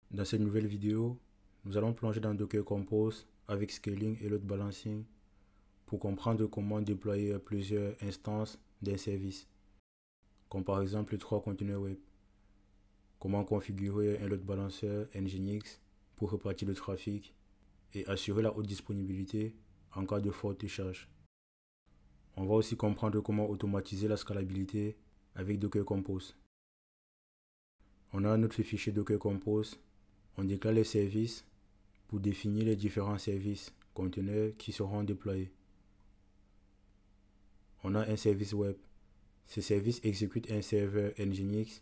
Dans cette nouvelle vidéo, nous allons plonger dans Docker Compose avec scaling et load balancing pour comprendre comment déployer plusieurs instances d'un service, comme par exemple 3 conteneurs web. Comment configurer un load balancer Nginx pour répartir le trafic et assurer la haute disponibilité en cas de forte charge. On va aussi comprendre comment automatiser la scalabilité avec Docker Compose. On a notre fichier Docker Compose. On déclare les services pour définir les différents services conteneurs qui seront déployés. On a un service web. Ce service exécute un serveur Nginx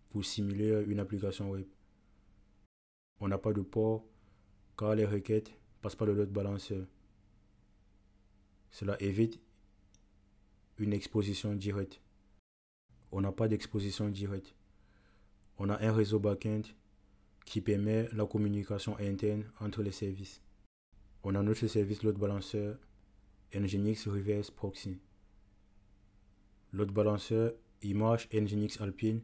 pour simuler une application web. On n'a pas de port car les requêtes passent par le load balancer. Cela évite une exposition directe. On n'a pas d'exposition directe. On a un réseau backend qui permet la communication interne entre les services. On a notre service load balancer Nginx Reverse Proxy. Load balancer image Nginx Alpine.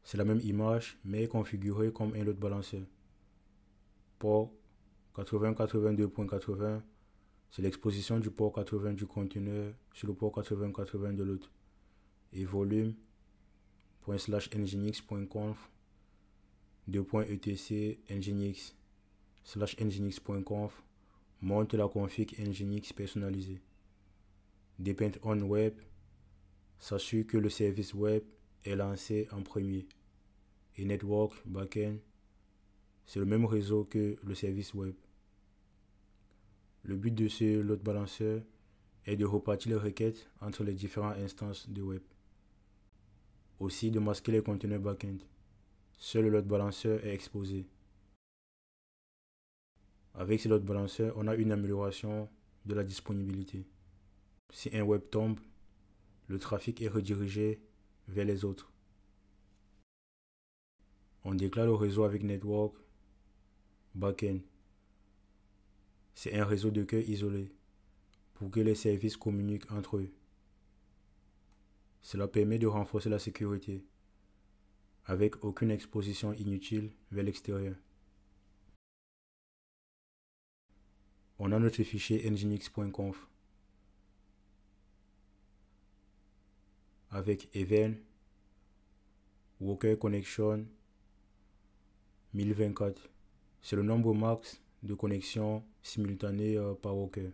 C'est la même image mais configurée comme un load balancer. Port 8082.80, c'est l'exposition du port 80 du conteneur sur le port 8080 de l'autre. Et volume./nginx.conf 2.etc nginx/nginx.conf montre la config Nginx personnalisée. Depend on web s'assure que le service web est lancé en premier. Et network backend, c'est le même réseau que le service web. Le but de ce load balancer est de repartir les requêtes entre les différentes instances de web. Aussi de masquer les conteneurs backend. Seul le load balancer est exposé. Avec ce load balancer, on a une amélioration de la disponibilité. Si un web tombe, le trafic est redirigé vers les autres. On déclare le réseau avec network backend. C'est un réseau de cœur isolé pour que les services communiquent entre eux. Cela permet de renforcer la sécurité avec aucune exposition inutile vers l'extérieur. On a notre fichier nginx.conf avec event worker connection 1024. C'est le nombre max de connexions simultanées par worker.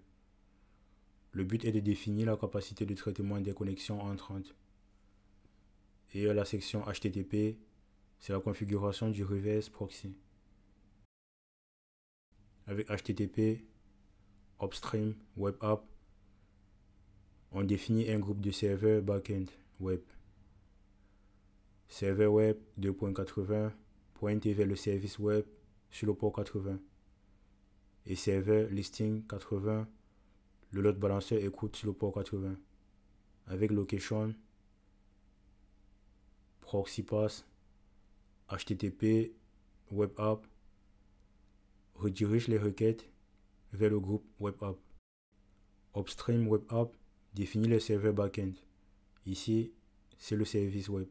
Le but est de définir la capacité de traitement des connexions entrantes. Et la section HTTP, c'est la configuration du reverse proxy. Avec HTTP, Upstream Web App, on définit un groupe de serveurs backend web. Serveur web 2.80 pointe vers le service web sur le port 80. Et serveur listing 80, le load balancer écoute sur le port 80. Avec location, proxy pass, HTTP, web app, redirige les requêtes vers le groupe web app. Upstream web app définit le serveur backend. Ici, c'est le service web.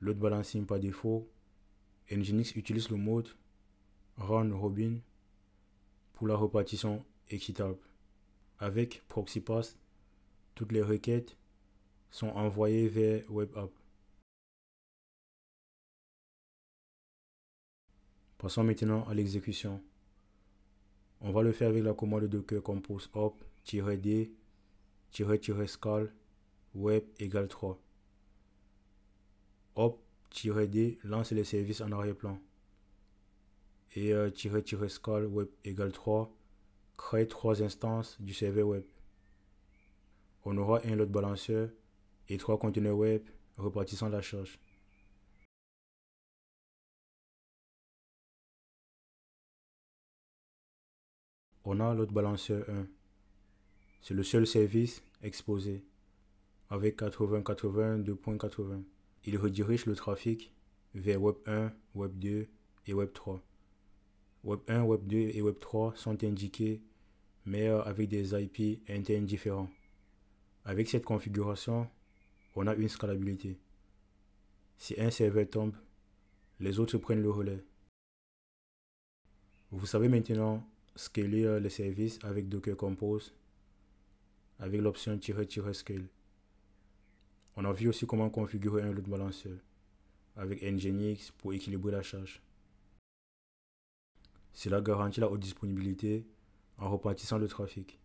Load balancing par défaut, Nginx utilise le mode round robin pour la répartition équitable. Avec proxy pass, toutes les requêtes sont envoyées vers web app. Passons maintenant à l'exécution. On va le faire avec la commande docker compose op-d-scal web égale 3. op-d lance les services en arrière-plan. Et -scal web égale 3 crée 3 instances du serveur web. On aura un load balancer et 3 conteneurs web répartissant la charge. On a load balancer 1. C'est le seul service exposé avec 8082.80. Il redirige le trafic vers Web 1, Web 2 et Web 3. Web 1, Web 2 et Web 3 sont indiqués mais avec des IP internes différents. Avec cette configuration, on a une scalabilité. Si un serveur tombe, Les autres prennent le relais. Vous savez maintenant scaler les services avec Docker Compose avec l'option "-scale". On a vu aussi comment configurer un load balancer avec Nginx pour équilibrer la charge. Cela garantit la haute disponibilité en repartissant le trafic.